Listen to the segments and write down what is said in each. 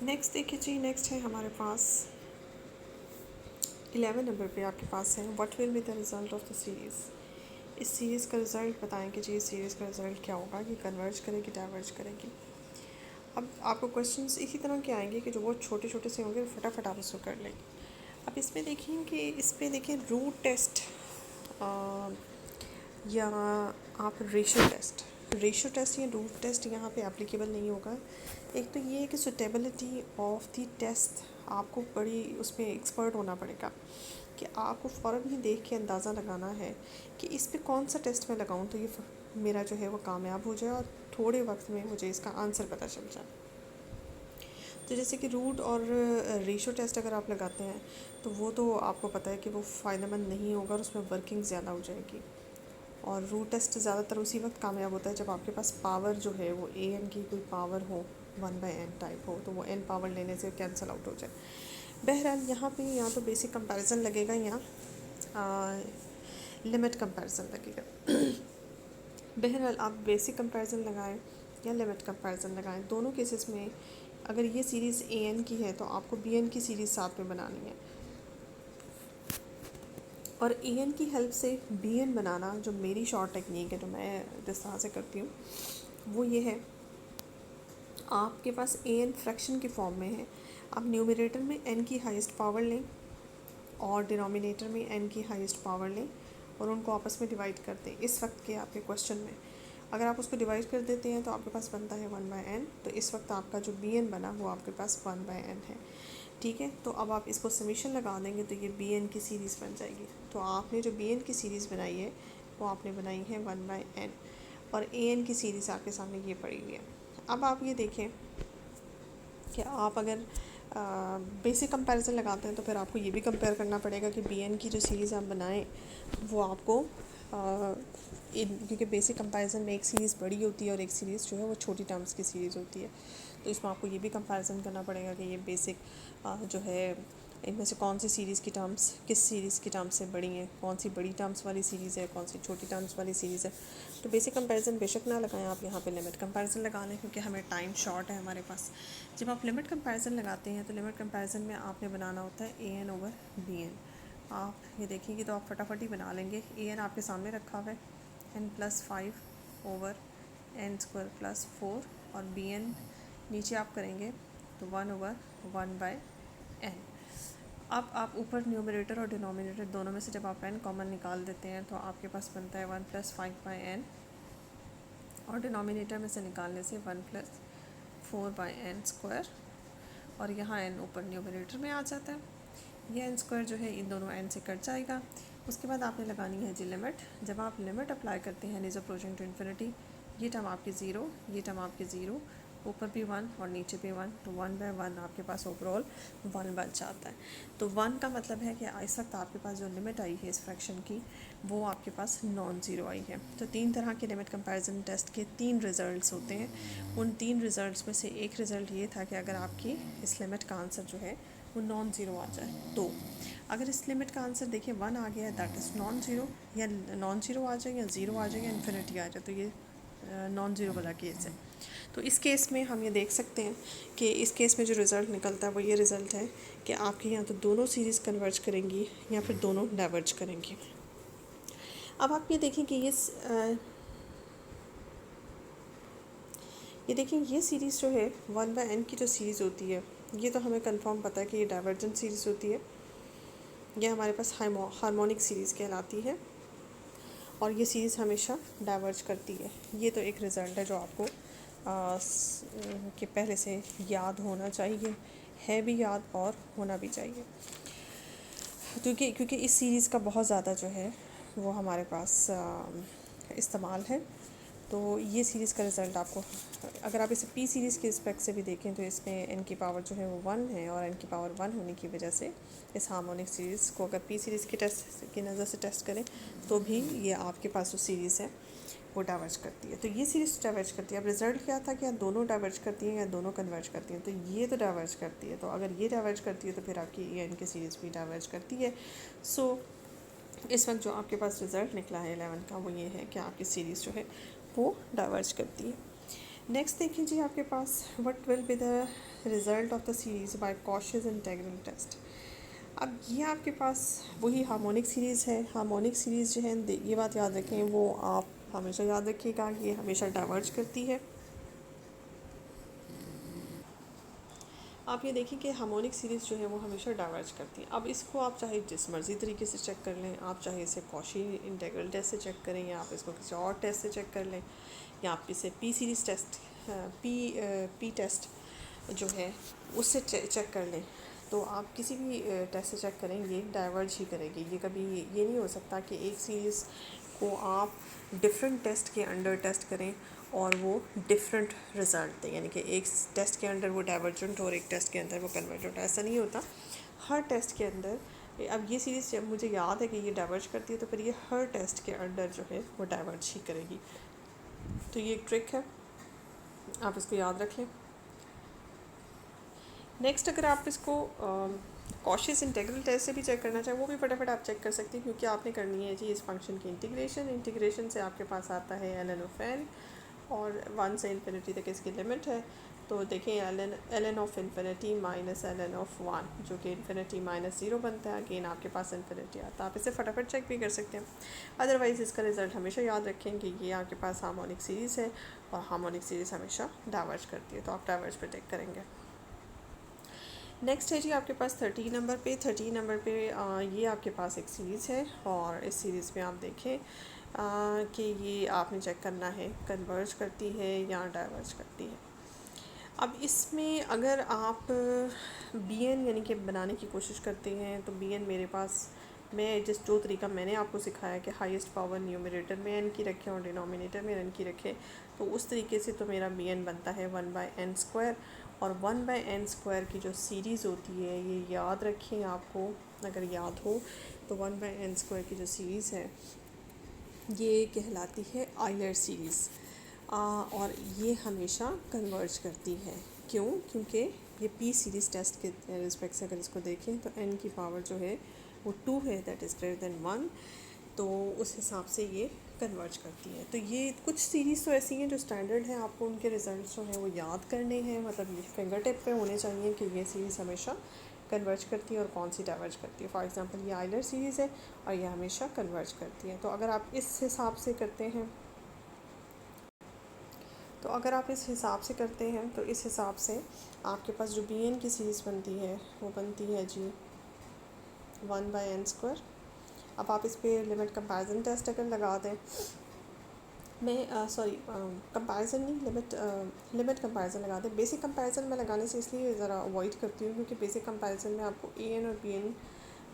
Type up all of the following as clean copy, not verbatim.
Next देखिए जी, next है हमारे पास 11 नंबर पे आपके पास है what will be the result of the series. इस सीरीज़ का रिज़ल्ट बताएं कि जी इस सीरीज़ का रिज़ल्ट क्या होगा, कि कन्वर्ज करेगी डाइवर्ज करेगी। अब आपको क्वेश्चंस इसी तरह के आएंगे कि जो बहुत छोटे छोटे से होंगे, फटाफट आप उसको कर लेंगे। अब इसमें देखिए कि इस पर देखिए रूट टेस्ट या आप रेशो टेस्ट या रूट टेस्ट यहाँ पे एप्लीकेबल नहीं होगा। एक तो ये है कि सुटेबिलिटी ऑफ द टेस्ट आपको बड़ी उसमें एक्सपर्ट होना पड़ेगा, कि आपको फ़ौरन ही देख के अंदाज़ा लगाना है कि इस पे कौन सा टेस्ट मैं लगाऊं तो ये मेरा जो है वो कामयाब हो जाए और थोड़े वक्त में मुझे इसका आंसर पता चल जाए। तो जैसे कि रूट और रेशो टेस्ट अगर आप लगाते हैं तो वो तो आपको पता है कि वो फ़ायदेमंद नहीं होगा और उसमें वर्किंग ज़्यादा हो जाएगी। और रूट टेस्ट ज़्यादातर उसी वक्त कामयाब होता है जब आपके पास पावर जो है वो ए एन की कोई पावर हो, 1/n टाइप हो, तो वो n पावर लेने से कैंसिल आउट हो जाए। बहरहाल यहाँ पे या तो बेसिक कंपैरिजन लगेगा या लिमिट कंपैरिजन लगेगा। बहरहाल आप बेसिक कंपैरिजन लगाएं या लिमिट कंपैरिजन लगाएं, दोनों केसेस में अगर ये सीरीज़ ए एन की है तो आपको बी एन की सीरीज़ साथ में बनानी है। और ए एन की हेल्प से बी एन बनाना जो मेरी शॉर्ट टेक्निक है, जो मैं जिस तरह से करती हूँ, वो ये है, आपके पास ए एन फ्रैक्शन की फॉर्म में है, आप न्यूमरेटर में एन की हाईएस्ट पावर लें और डिनोमिनेटर में एन की हाईएस्ट पावर लें और उनको आपस में डिवाइड कर दें। इस वक्त के आपके क्वेश्चन में अगर आप उसको डिवाइड कर देते हैं तो आपके पास बनता है 1/n, तो इस वक्त आपका जो बी एन बना वो आपके पास 1/n है। ठीक है, तो अब आप इसको समीशन लगा देंगे तो ये बी एन की सीरीज़ बन जाएगी। तो आपने जो बी एन की सीरीज़ बनाई है वो आपने बनाई है 1/n और ए एन की सीरीज़ आपके सामने ये पड़ी हुई है। अब आप ये देखें कि आप अगर बेसिक कंपैरिजन लगाते हैं तो फिर आपको ये भी कंपेयर करना पड़ेगा कि बी एन की जो सीरीज़ आप बनाएं वो आपको क्योंकि बेसिक कंपैरिजन में एक सीरीज़ बड़ी होती है और एक सीरीज़ जो है वो छोटी टर्म्स की सीरीज़ होती है। तो इसमें आपको ये भी कंपैरिजन करना पड़ेगा कि ये बेसिक जो है इनमें से कौन सी सीरीज़ की टर्म्स किस सीरीज़ की टर्म्स से बड़ी हैं, कौन सी बड़ी टर्म्स वाली सीरीज़ है, कौन सी छोटी टर्म्स वाली सीरीज़ है। तो बेसिक कंपैरिजन बेशक ना लगाएं, आप यहाँ पे लिमिट कंपैरिजन लगा लें क्योंकि हमें टाइम शॉर्ट है हमारे पास। जब आप लिमिट कंपैरिजन लगाते हैं तो लिमिट कंपैरिजन में आपने बनाना होता है A N over B N. आप ये देखेंगे तो आप फटाफट ही बना लेंगे। ए एन आपके सामने रखा हुआ है, n+5 ओवर n² + 4 और बी एन नीचे आप करेंगे तो 1/1/n। अब आप ऊपर न्यूमरेटर और डिनोमिनेटर दोनों में से जब आप n कॉमन निकाल देते हैं तो आपके पास बनता है 1+5/n और डिनोमिनेटर में से निकालने से 1+4/n² और यहाँ n ऊपर न्यूमरेटर में आ जाता है। ये n² जो है इन दोनों n से कट जाएगा। उसके बाद आपने लगानी है जी लिमिट। जब आप लिमिट अप्लाई करते हैं इज अप्रोचिंग टू इन्फिनिटी, ये टर्म आपकी 0, ये टर्म आपकी 0, ऊपर भी 1 और नीचे भी 1, तो 1/1 आपके पास ओवरऑल 1 बन जाता है। तो 1 का मतलब है कि इस वक्त आपके पास जो लिमिट आई है इस फ्रैक्शन की वो आपके पास नॉन ज़ीरो आई है। तो 3 तरह के लिमिट कंपैरिजन टेस्ट के 3 रिज़ल्ट्स होते हैं। उन 3 रिज़ल्ट्स में से एक रिज़ल्ट ये था कि अगर आपकी इस लिमिट का आंसर जो है वो नॉन ज़ीरो आ जाए, तो अगर इस लिमिट का आंसर देखिए 1 आ गया है दैट इज़ नॉन ज़ीरो, या नॉन ज़ीरो आ जाए या ज़ीरो आ जाए या इन्फिनिटी आ जाए, तो ये नॉन ज़ीरो वाला केस है। तो इस केस में हम ये देख सकते हैं कि इस केस में जो रिज़ल्ट निकलता है वो ये रिज़ल्ट है कि आपकी या तो दोनों सीरीज़ कन्वर्ज करेंगी या फिर दोनों डाइवर्ज करेंगी। अब आप ये देखें कि ये देखें ये सीरीज़ जो है 1/n की जो सीरीज़ होती है ये तो हमें कंफर्म पता है कि ये डाइवर्जेंट सीरीज़ होती है। ये हमारे पास हार्मोनिक सीरीज़ कहलाती है और ये सीरीज़ हमेशा डाइवर्ज करती है। ये तो एक रिज़ल्ट है जो आपको कि पहले से याद होना चाहिए, है भी याद और होना भी चाहिए, क्योंकि इस सीरीज़ का बहुत ज़्यादा जो है वो हमारे पास इस्तेमाल है। तो ये सीरीज़ का रिज़ल्ट आपको, अगर आप इसे पी सीरीज़ के रिस्पेक्ट से भी देखें तो इसमें n की पावर जो है वो 1 है और n की पावर 1 होने की वजह से इस हार्मोनिक सीरीज़ को अगर पी सीरीज़ की टेस्ट की नज़र से टेस्ट करें तो भी ये आपके पास जो सीरीज़ है वो डाइवर्ज करती है। तो ये सीरीज़ डाइवर्ज करती है। अब रिज़ल्ट क्या था कि या दोनों डाइवर्ज करती हैं या दोनों कन्वर्ज करती हैं, तो ये तो डाइवर्ज करती है। तो अगर ये डाइवर्ज करती है तो फिर आपकी ए एन की सीरीज़ भी डाइवर्ज करती है। सो इस वक्त जो आपके पास रिज़ल्ट निकला है 11 का वो ये है कि आपकी सीरीज़ जो है वो डाइवर्ज करती है। नेक्स्ट देखिए जी आपके पास what will be the result of the series by Cauchy's integral test. अब ये आपके पास वही हार्मोनिक सीरीज़ है। हार्मोनिक सीरीज़ जो है ये बात याद रखें, वो आप हमेशा याद रखिएगा, ये हमेशा डाइवर्ज करती है। आप ये देखिए कि हार्मोनिक सीरीज़ जो है वो हमेशा डाइवर्ज करती है। अब इसको आप चाहे जिस मर्ज़ी तरीके से चेक कर लें, आप चाहे इसे कॉशी इंटीग्रल टेस्ट से चेक करें, या आप इसको किसी और टेस्ट से चेक कर लें, या आप इसे P series test P test जो है उससे चेक कर लें। तो आप किसी भी टेस्ट से चेक करें, ये डाइवर्ज ही करेगी। ये कभी ये नहीं हो सकता कि एक सीरीज़ को आप डिफरेंट टेस्ट के अंडर टेस्ट करें और वो डिफरेंट रिज़ल्ट दें, यानी कि एक टेस्ट के अंदर वो डाइवर्जेंट और एक टेस्ट के अंदर वो कन्वर्जेंट। ऐसा नहीं होता। हर टेस्ट के अंदर अब ये सीरीज़ जब मुझे याद है कि ये डाइवर्ज करती है, तो फिर ये हर टेस्ट के अंदर जो है वो डाइवर्ज ही करेगी। तो ये एक ट्रिक है, आप इसको याद रख लें। नेक्स्ट अगर आप इसको कॉशियस इंटीग्रल टेस्ट से भी चेक करना चाहें, वो भी फटाफट आप चेक कर सकते हैं, क्योंकि आपने करनी है जी इस फंक्शन की इंटीग्रेशन से आपके पास आता है ln ऑफ n, और 1 से इन्फिनिटी तक इसकी लिमिट है। तो देखें ln of infinity minus ln of 1, जो कि इन्फिनिटी माइनस 0 बनता है। अगेन आपके पास इन्फिनिटी आता है, आप इसे फटाफट चेक भी कर सकते हैं। अदरवाइज़ इसका रिज़ल्ट हमेशा याद रखें कि ये आपके पास हार्मोनिक सीरीज़ है, और हार्मोनिक सीरीज़ हमेशा डाइवर्ज करती है, तो आप डाइवर्ज पे टेक करेंगे। नेक्स्ट है जी आपके पास 13 नंबर पे। 13 नंबर पे ये आपके पास एक सीरीज़ है, और इस सीरीज़ में आप देखें कि ये आपने चेक करना है कन्वर्ज करती है या डाइवर्ज करती है। अब इसमें अगर आप bn यानी कि बनाने की कोशिश करते हैं, तो bn मेरे पास मैं जो तरीका मैंने आपको सिखाया कि हाईएस्ट पावर न्यूमरेटर में n की रखें और डिनोमिनेटर में n की रखें, तो उस तरीके से तो मेरा bn बनता है 1/n²। और 1/n² की जो सीरीज़ होती है, ये याद रखें, आपको अगर याद हो तो 1/n² की जो सीरीज़ है ये कहलाती है आयलर सीरीज़। और ये हमेशा कन्वर्ज करती है। क्यों? क्योंकि ये पी सीरीज़ टेस्ट के रिस्पेक्ट से अगर इसको देखें, तो n की पावर जो है वो 2 है, दैट इज़ ग्रेटर देन 1, तो उस हिसाब से ये कन्वर्ज करती है। तो ये कुछ सीरीज़ तो ऐसी हैं जो स्टैंडर्ड हैं, आपको उनके रिजल्ट्स जो हैं वो याद करने हैं, मतलब ये फिंगर टिप पे होने चाहिए कि ये सीरीज़ हमेशा कन्वर्ज करती है और कौन सी डाइवर्ज करती है। फॉर एग्जांपल ये आयलर सीरीज़ है और ये हमेशा कन्वर्ज करती है। तो अगर आप इस हिसाब से करते हैं, तो इस हिसाब से आपके पास जो bn की सीरीज़ बनती है वो बनती है जी 1/n²। अब आप इस पर लिमिट कंपैरिजन टेस्ट अगर लगा दें, मैं कंपैरिजन नहीं, लिमिट कंपैरिजन लगा दें। बेसिक कंपैरिजन में लगाने से इसलिए ज़रा अवॉइड करती हूँ, क्योंकि बेसिक कंपैरिजन में आपको an और bn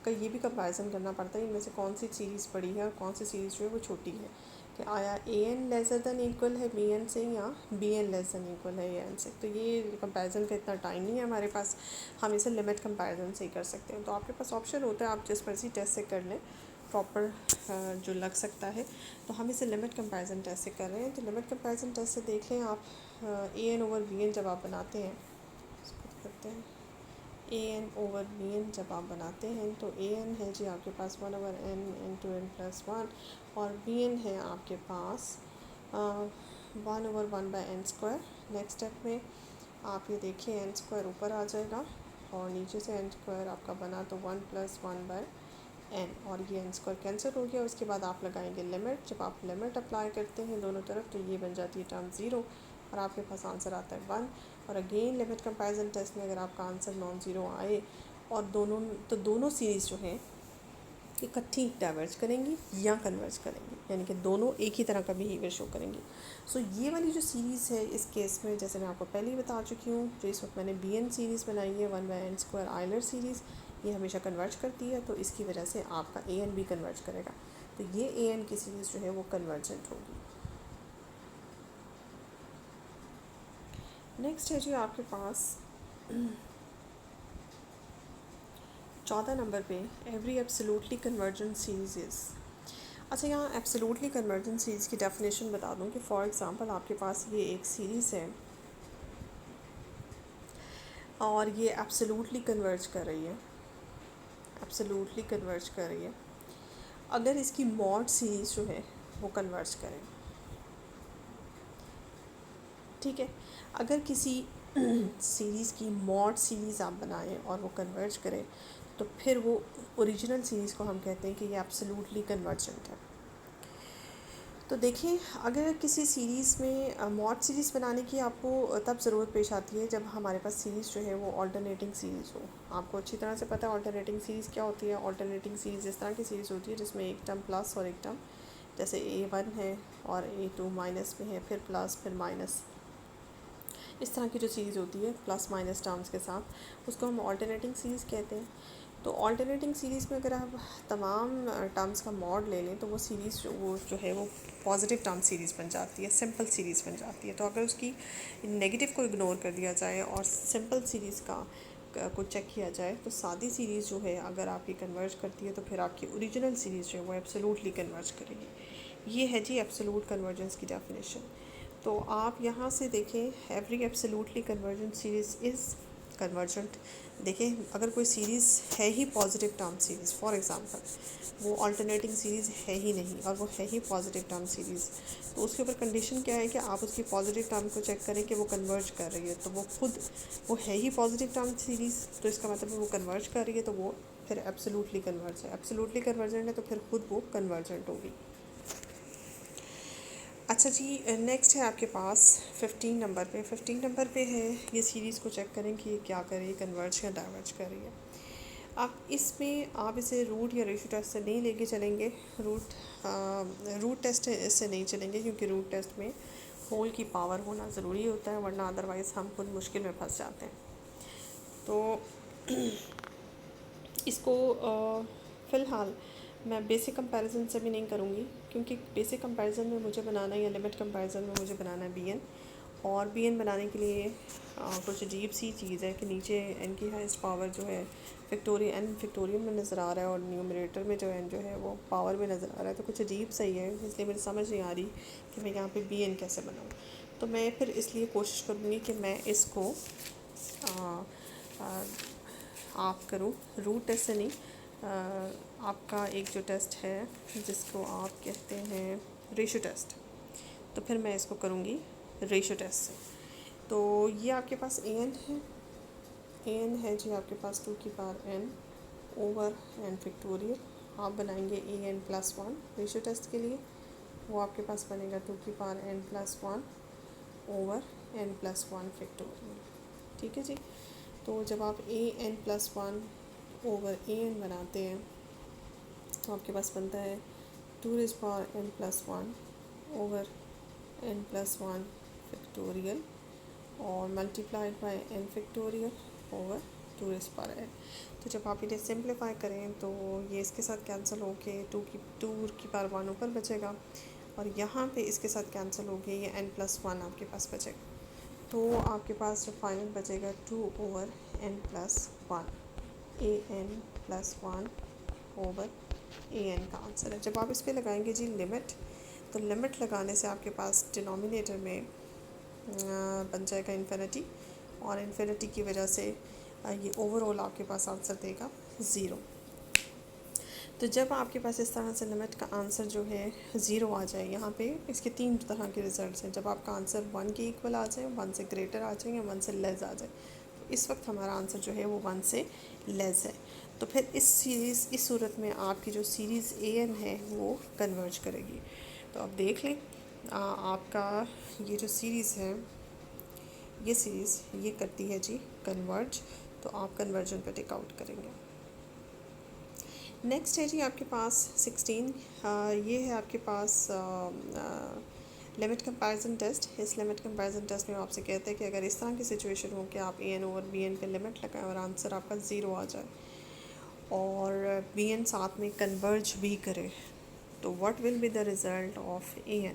का ये भी कंपैरिजन करना पड़ता है, इनमें से कौन सी सीरीज़ बड़ी है और कौन सी सीरीज़ जो है वो छोटी है, कि आया an लेसर दैन इक्वल है bn से या bn लेस दैन इक्वल है an से। तो ये कंपैरिजन का इतना टाइम नहीं है हमारे पास, हम इसे लिमिट कंपैरिजन से ही कर सकते हैं। तो आपके पास ऑप्शन होता है, आप जिस मर्ज़ी टेस्ट से कर लें, प्रॉपर जो लग सकता है। तो हम इसे लिमिट कंपैरिजन टेस्ट से कर रहे हैं। तो लिमिट कंपैरिजन टेस्ट से देख लें आप, an ओवर bn जब आप बनाते हैं, इसको करते हैं, an ओवर bn जब आप बनाते हैं, तो an है जी आपके पास 1/n into n+1, और bn है आपके पास 1/1/n²। नेक्स्ट स्टेप में आप ये देखिए n² ऊपर आ जाएगा और नीचे से n² आपका बना, तो 1 + 1/n, और ये n² कैंसिल हो गया। उसके बाद आप लगाएंगे लिमिट। जब आप लिमिट अप्लाई करते हैं दोनों तरफ, तो ये बन जाती है टर्म 0 और आपके पास आंसर आता है 1। और अगेन लिमिट कंपैरिजन टेस्ट में अगर आपका आंसर नॉन ज़ीरो आए और दोनों सीरीज़ जो हैं इकट्ठी डाइवर्ज करेंगी या कन्वर्ज करेंगी, यानी कि दोनों एक ही तरह का बिहेवियर शो करेंगी। सो ये वाली जो सीरीज़ है, इस केस में जैसे मैं आपको पहले ही बता चुकी हूँ, जो इस वक्त मैंने bn सीरीज़ बनाई है 1/n² आयलर सीरीज़, ये हमेशा कन्वर्ज करती है, तो इसकी वजह से आपका an भी कन्वर्ज करेगा। तो ये an की सीरीज़ जो है वो कन्वर्जेंट होगी। नेक्स्ट है जी आपके पास 14 नंबर पे, every absolutely convergent series is. अच्छा, यहाँ एब्सोल्युटली कन्वर्जेंट सीरीज़ की डेफिनेशन बता दूँ कि फॉर एग्जांपल आपके पास ये एक सीरीज़ है और ये एब्सोल्युटली कन्वर्ज कर रही है, एब्सोल्युटली कन्वर्ज कर रही है। अगर इसकी मॉड सीरीज़ जो है वो कन्वर्ज करे, ठीक है। अगर किसी सीरीज़ की मॉड सीरीज़ आप बनाएं और वो कन्वर्ज करें तो फिर वो ओरिजिनल सीरीज़ को हम कहते हैं कि ये एब्सोल्युटली कन्वर्जेंट है। तो देखिए, अगर किसी सीरीज़ में मॉड सीरीज़ बनाने की आपको तब ज़रूरत पेश आती है जब हमारे पास सीरीज़ जो है वो ऑल्टरनेटिंग सीरीज़ हो। आपको अच्छी तरह से पता है ऑल्टरनेटिंग सीरीज़ क्या होती है। ऑल्टरनेटिंग सीरीज़ इस तरह की सीरीज़ होती है जिसमें एक टर्म प्लस और एक टर्म, जैसे A1 है और A2 माइनस में है, फिर प्लस फिर माइनस, इस तरह की जो सीरीज़ होती है प्लस माइनस टर्म्स के साथ, उसको हम ऑल्टरनेटिंग सीरीज़ कहते हैं। तो ऑल्टरनेटिंग सीरीज़ में अगर आप तमाम टर्म्स का मॉड ले लें तो वो सीरीज़ जो है वो पॉजिटिव टर्म सीरीज़ बन जाती है, सिंपल सीरीज़ बन जाती है। तो अगर उसकी नेगेटिव को इग्नोर कर दिया जाए और सिंपल सीरीज़ को चेक किया जाए तो सादी सीरीज़ जो है अगर आपकी कन्वर्ज करती है तो फिर आपकी ओरिजिनल सीरीज़ जो है वो एब्सोल्युटली कन्वर्ज करेगी। ये है जी एब्सोल्यूट कन्वर्जेंस की डेफिनेशन। तो आप यहाँ से देखें, every absolutely convergent series is convergent. देखें, अगर कोई सीरीज़ है ही positive term series, for example वो अल्टरनेटिंग सीरीज़ है ही नहीं और वो है ही पॉजिटिव टर्म सीरीज़, तो उसके ऊपर कंडीशन क्या है कि आप उसकी पॉजिटिव टर्म को चेक करें कि वो कन्वर्ज कर रही है। तो वो है ही पॉजिटिव टर्म सीरीज़, तो इसका मतलब है वो कन्वर्ज कर रही है, तो वो फिर एब्सोल्युटली कन्वर्ज है। एब्सोल्युटली कन्वर्जेंट है तो फिर खुद वो कन्वर्जेंट होगी। अच्छा जी, नेक्स्ट है आपके पास 15 नंबर पे। 15 नंबर पे है ये सीरीज़ को चेक करें कि ये क्या कर रही है, कन्वर्ज या डाइवर्ज कर रही है। अब इसमें आप इसे रूट या रेशियो टेस्ट से नहीं लेके चलेंगे। रूट टेस्ट इससे नहीं चलेंगे क्योंकि रूट टेस्ट में होल की पावर होना ज़रूरी होता है, वरना अदरवाइज़ हम खुद मुश्किल में फंस जाते हैं। तो इसको फ़िलहाल मैं बेसिक कंपैरिजन से भी नहीं करूँगी क्योंकि बेसिक कंपैरिजन में मुझे बनाना है या लिमिट कंपैरिजन में मुझे बनाना है bn, और bn बनाने के लिए कुछ अजीब सी चीज़ है कि नीचे n की हाईएस्ट पावर जो है फैक्टोरियल में नज़र आ रहा है और न्यूमरेटर में जो n जो है वो पावर में नज़र आ रहा है। तो कुछ अजीब सही है, इसलिए मुझे समझ नहीं आ रही कि मैं यहाँ पे bn कैसे बनाऊँ। तो मैं फिर इसलिए कोशिश करूँगी कि मैं इसको आप करूँ रूट टेस्ट से नहीं। आपका एक जो टेस्ट है जिसको आप कहते हैं रेशियो टेस्ट, तो फिर मैं इसको करूँगी रेशियो टेस्ट से। तो ये आपके पास an है जी आपके पास 2 की power n over n factorial. आप बनाएंगे an प्लस 1 रेशियो टेस्ट के लिए, वो आपके पास बनेगा 2 की power n plus 1 over n plus 1 factorial. ठीक है जी। तो जब आप an प्लस 1 ओवर an बनाते हैं तो आपके पास बनता है 2 raise power n plus 1 over n plus 1 factorial और multiplied by n factorial over 2 raise power n। तो जब आप इन्हें सिंप्लीफाई करें तो ये इसके साथ कैंसिल होके 2 की पावर 1 ऊपर बचेगा और यहाँ पे इसके साथ कैंसिल होके ये n प्लस 1 आपके पास बचेगा। तो आपके पास जो फाइनल बचेगा 2 over n plus 1 an plus 1 over an का आंसर है। जब आप इस पर लगाएंगे जी लिमिट, तो लिमिट लगाने से आपके पास डिनोमिनेटर में बन जाएगा इन्फिनिटी, और इन्फिनिटी की वजह से ये ओवरऑल आपके पास आंसर देगा 0। तो जब आपके पास इस तरह से लिमिट का आंसर जो है 0 आ जाए, यहाँ पे इसके 3 तरह के रिजल्ट्स हैं। जब आपका आंसर 1 के इक्वल आ जाए, 1 से ग्रेटर आ जाए या 1 से लेस आ जाए, तो इस वक्त हमारा आंसर जो है वो 1 से लेस है। तो फिर इस सूरत में आपकी जो सीरीज़ an है वो कन्वर्ज करेगी। तो अब देख लें, आपका ये जो सीरीज़ है, ये सीरीज़ ये करती है जी कन्वर्ज। तो आप कन्वर्जन पर टिक आउट करेंगे। नेक्स्ट है जी आपके पास 16। ये है आपके पास लिमिट कंपैरिजन टेस्ट। इस लिमिट कंपैरिजन टेस्ट में आपसे कहते हैं कि अगर इस तरह की सिचुएशन हो कि आप an ओवर bn पे लिमिट लगाएं और आंसर आपका 0 आ जाए और bn साथ में कन्वर्ज भी करे, तो what will be the result of an।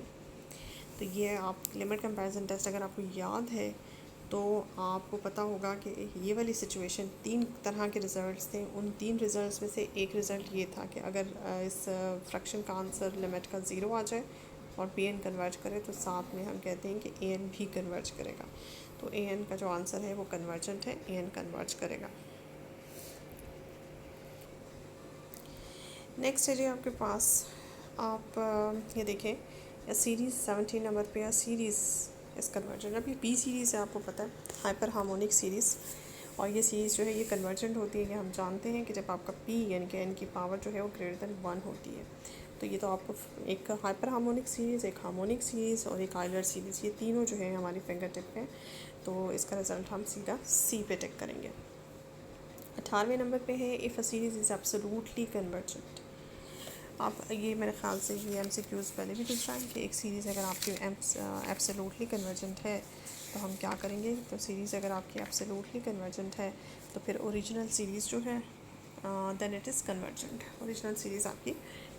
तो ये आप लिमिट कंपैरिजन टेस्ट अगर आपको याद है तो आपको पता होगा कि ये वाली सिचुएशन 3 तरह के रिज़ल्ट्स थे। उन 3 रिज़ल्ट्स में से एक रिज़ल्ट ये था कि अगर इस फ्रैक्शन का आंसर लिमिट का 0 आ जाए और bn कन्वर्ज करे तो साथ में हम कहते हैं कि an भी कन्वर्ज करेगा। तो an का जो आंसर है वो कन्वर्जेंट है, an कन्वर्ज करेगा। नेक्स्ट है जी आपके पास, आप ये देखें सीरीज़ 17 नंबर पे, या सीरीज़ इस कन्वर्जेंट। अब ये पी सीरीज़ है, आपको पता है, हाइपर हार्मोनिक सीरीज़, और ये सीरीज़ जो है ये कन्वर्जेंट होती है। ये हम जानते हैं कि जब आपका पी यानी कि एन की पावर जो है वो ग्रेटर देन 1 होती है। तो ये तो आपको एक हाइपर हार्मोनिक सीरीज़, एक हार्मोनिक सीरीज़ और एक आइलर सीरीज़, ये तीनों जो है हमारी फिंगर टिप पे। तो इसका रिज़ल्ट हम सीधा सी पे टिक करेंगे। 18वें नंबर पे है, if a series is absolutely convergent. आप ये मेरे ख्याल से ये MCQs पहले भी पूछ रहा है कि एक सीरीज़ अगर आपकी एब्सोल्युटली कन्वर्जेंट है तो हम क्या करेंगे। तो सीरीज़ अगर आपकी एब्सोल्युटली कन्वर्जेंट है तो फिर ओरिजिनल सीरीज़ जो है then it is convergent. Original series आपकी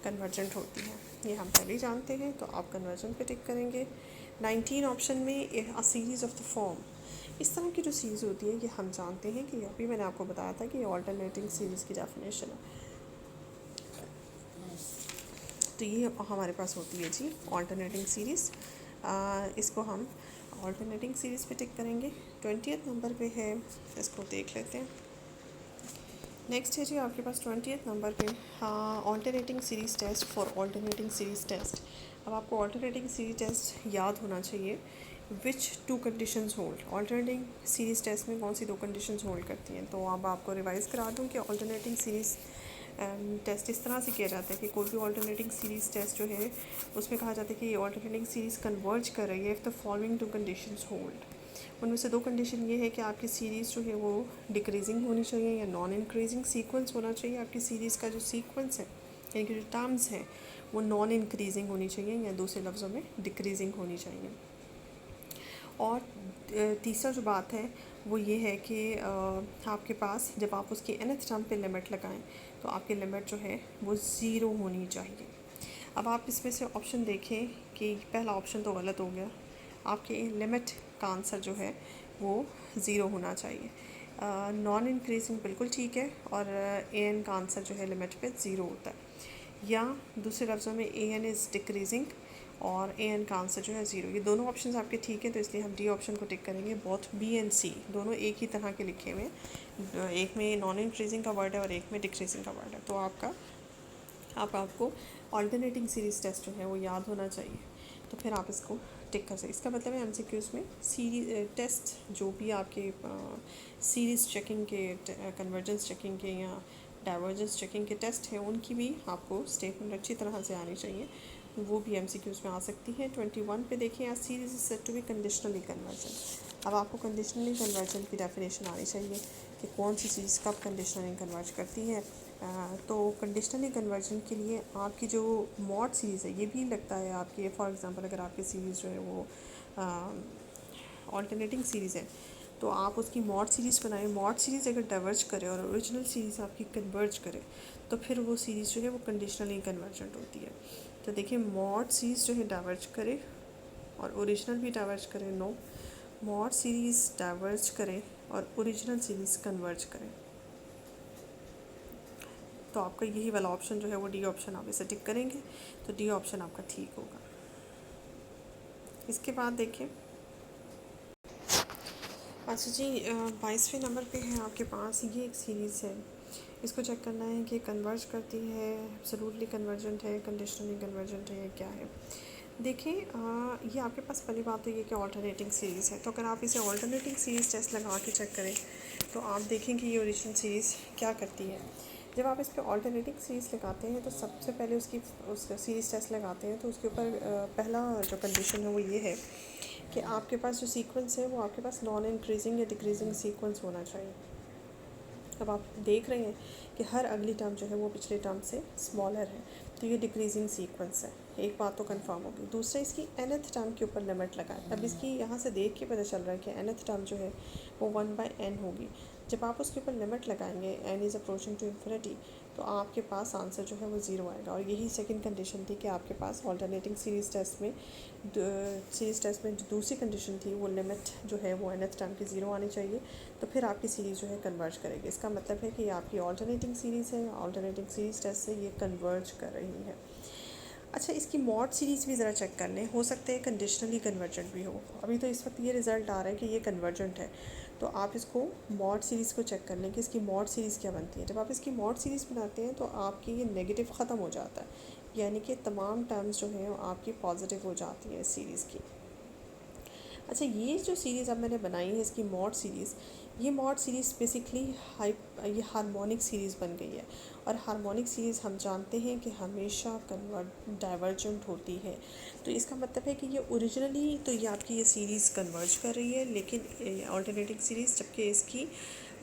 कन्वर्जेंट होती है, ये हम पहले ही जानते हैं। तो आप कन्वर्जेंट पे टिक करेंगे। 19 ऑप्शन में अ सीरीज़ ऑफ द फॉर्म, इस तरह की जो सीरीज़ होती है ये हम जानते हैं कि अभी मैंने आपको बताया था कि ये ऑल्टरनेटिंग सीरीज़ की डेफिनेशन है। तो ये हमारे पास होती है जी ऑल्टरनेटिंग सीरीज़। इसको हम ऑल्टरनेटिंग सीरीज़ पे टिक करेंगे। 20th नंबर पे है, इसको देख लेते हैं। नेक्स्ट है जी आपके पास 20th नंबर पे alternating series test for alternating series test. अब आपको ऑल्टरनेटिंग सीरीज़ टेस्ट याद होना चाहिए। Which two conditions hold, alternating series test में कौन सी दो कंडीशंस होल्ड करती हैं। तो अब आपको रिवाइज़ करा दूँ कि ऑल्टरनेटिंग सीरीज़ टेस्ट इस तरह से किया जाता है कि कोई भी ऑल्टरनेटिंग सीरीज़ टेस्ट जो है उसमें कहा जाता है कि ये ऑल्टरनेटिंग सीरीज़ कन्वर्ज कर रही है if the following to conditions hold. उनमें से दो कंडीशन ये है कि आपकी सीरीज़ जो है वो डिक्रीजिंग होनी चाहिए या नॉन इंक्रीजिंग सीक्वेंस होना चाहिए। आपकी सीरीज़ का जो सीक्वेंस है यानी कि जो टर्म्स हैं वो नॉन इंक्रीजिंग होनी चाहिए या दूसरे लफ्ज़ों में डिक्रीजिंग होनी चाहिए। और तीसरा जो बात है वो ये है कि आपके पास जब आप उसकी nth टर्म पे लिमिट लगाएं तो आपकी लिमिट जो है वो ज़ीरो होनी चाहिए। अब आप इसमें से ऑप्शन देखें कि पहला ऑप्शन तो गलत हो गया, आपके लिमिट का आंसर जो है वो ज़ीरो होना चाहिए। नॉन इंक्रीजिंग बिल्कुल ठीक है और an का आंसर जो है लिमिट पे ज़ीरो होता है, या दूसरे लफ्ज़ों में an इज़ डिक्रीजिंग और an का आंसर जो है ज़ीरो। ये दोनों ऑप्शन आपके ठीक है, तो इसलिए हम डी ऑप्शन को टिक करेंगे। बोथ बी एंड सी दोनों एक ही तरह के लिखे हुए हैं, एक में नॉन इंक्रीजिंग का वर्ड है और एक में डिक्रीजिंग का वर्ड है। तो आपको ऑल्टरनेटिंग सीरीज़ टेस्ट जो है वो याद होना चाहिए, तो फिर आप इसको टिक कर सकते। इसका मतलब है MCQs में सीरीज टेस्ट जो भी आपके सीरीज़ चेकिंग के, कन्वर्जेंस चेकिंग के या डाइवर्जेंस चेकिंग के टेस्ट हैं उनकी भी आपको स्टेटमेंट अच्छी तरह से आनी चाहिए, वो भी MCQs में आ सकती है। 21 पे देखिए, आज series is set to be conditionally convergent. अब आपको कंडीशनली कन्वर्जेंट की डेफिनेशन आनी चाहिए कि कौन सी चीज़ कब कंडीशनली कन्वर्ज करती है। तो कंडीशनली कन्वर्जन के लिए आपकी जो मॉड सीरीज़ है ये भी लगता है आपकी, फॉर एग्जांपल अगर आपकी सीरीज़ जो है वो ऑल्टरनेटिंग सीरीज़ है तो आप उसकी मॉड सीरीज़ बनाएं। मॉड सीरीज़ अगर डाइवर्ज करे और ओरिजिनल सीरीज़ आपकी कन्वर्ज करे तो फिर वो सीरीज़ जो है वो कंडीशनली कन्वर्जेंट होती है। तो देखिए, मॉड सीरीज़ जो है डाइवर्ज करे और ओरिजिनल भी डाइवर्ज करे, नो। मॉड सीरीज़ डाइवर्ज करे और ओरिजिनल सीरीज़ कन्वर्ज करे, तो आपका यही वाला ऑप्शन जो है वो डी ऑप्शन आप इसे टिक करेंगे, तो डी ऑप्शन आपका ठीक होगा। इसके बाद देखिए, अच्छा जी, 22वें नंबर पे है आपके पास ये एक सीरीज़ है। इसको चेक करना है कि कन्वर्ज करती है, एब्सोल्युटली कन्वर्जेंट है, कंडीशनली कन्वर्जेंट है, क्या है। देखिए, ये आपके पास पहली बात तो ये कि ऑल्टरनेटिंग सीरीज़ है, तो अगर आप इसे ऑल्टरनेटिंग सीरीज़ टेस्ट लगा के चेक करें तो आप देखें कि ये ओरिजिनल सीरीज़ क्या करती है। जब आप इस पर ऑल्टरनेटिंग सीरीज़ लगाते हैं तो सबसे पहले उसका सीरीज़ टेस्ट लगाते हैं तो उसके ऊपर पहला जो कंडीशन है वो ये है कि आपके पास जो सीक्वेंस है वो आपके पास नॉन इंक्रीजिंग या डिक्रीजिंग सीक्वेंस होना चाहिए। अब आप देख रहे हैं कि हर अगली टर्म जो है वो पिछले टर्म से स्मॉलर है, तो ये डिक्रीजिंग सीक्वेंस है। एक बात तो कंफर्म होगी। दूसरा, इसकी nth टर्म के ऊपर लिमिट लगाएं। अब इसकी यहाँ से देख के पता चल रहा है कि nth टर्म जो है वो 1/n होगी। जब आप उसके ऊपर लिमिट लगाएंगे n is approaching to infinity, तो आपके पास आंसर जो है वो ज़ीरो आएगा। और यही सेकंड कंडीशन थी कि आपके पास ऑल्टरनेटिंग सीरीज़ टेस्ट में जो दूसरी कंडीशन थी वो लिमिट जो है वो nth टर्म की ज़ीरो आनी चाहिए, तो फिर आपकी सीरीज़ जो है कन्वर्ज करेगी। इसका मतलब है कि ये आपकी ऑल्टरनेटिंग सीरीज़ है, ऑल्टरनेटिंग सीरीज़ टेस्ट से ये कन्वर्ज कर रही है। अच्छा, इसकी मॉड सीरीज़ भी ज़रा चेक कर लें, हो सकता है कंडीशनली कन्वर्जेंट भी हो। अभी तो इस वक्त ये रिज़ल्ट आ रहा है कि ये कन्वर्जेंट है, तो आप इसको मॉड सीरीज़ को चेक कर लें कि इसकी मॉड सीरीज़ क्या बनती है। जब आप इसकी मॉड सीरीज़ बनाते हैं तो आपकी ये नेगेटिव ख़त्म हो जाता है, यानी कि तमाम टर्म्स जो हैं आपकी पॉजिटिव हो जाती हैं इस सीरीज़ की। अच्छा, ये जो सीरीज़ अब मैंने बनाई है इसकी मॉड सीरीज़, ये मॉड सीरीज़ बेसिकली ये हार्मोनिक सीरीज़ बन गई है। और हार्मोनिक सीरीज़ हम जानते हैं कि हमेशा कन्वर्ट डाइवर्जेंट होती है। तो इसका मतलब है कि ये ओरिजिनली तो ये आपकी ये सीरीज़ कन्वर्ज कर रही है, लेकिन ऑल्टरनेटिंग सीरीज़, जबकि इसकी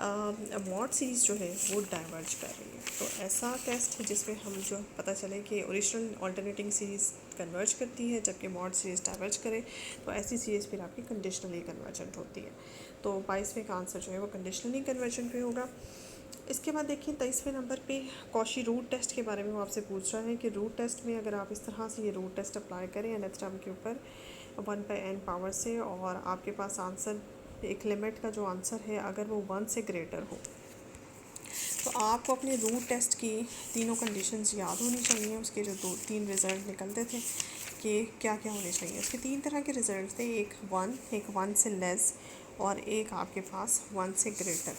मॉड सीरीज़ जो है वो डाइवर्ज कर रही है। तो ऐसा टेस्ट है जिसमें हम जो पता चले कि ओरिजिनल ऑल्टरनेटिंग सीरीज़ कन्वर्ज करती है जबकि मॉड सीरीज़ डाइवर्ज करे, तो ऐसी सीरीज़ फिर आपकी कंडीशनली कन्वर्जेंट होती है। तो 22वें का आंसर जो है वो कंडीशनली कन्वर्जेंट पे होगा। इसके बाद देखिए 23वें नंबर पे कॉशी रूट टेस्ट के बारे में वो आपसे पूछ रहा है कि रूट टेस्ट में अगर आप इस तरह से ये रूट टेस्ट अप्लाई करें nth टर्म के ऊपर 1/n पावर से, और आपके पास आंसर एक लिमिट का जो आंसर है अगर वो 1 से ग्रेटर हो, तो आपको अपने रूट टेस्ट की तीनों कंडीशंस याद होनी चाहिए। उसके जो 2-3 रिज़ल्ट निकलते थे कि क्या क्या होने चाहिए। उसके 3 तरह के रिज़ल्ट थे, एक 1 से लेस और एक आपके पास 1 से ग्रेटर।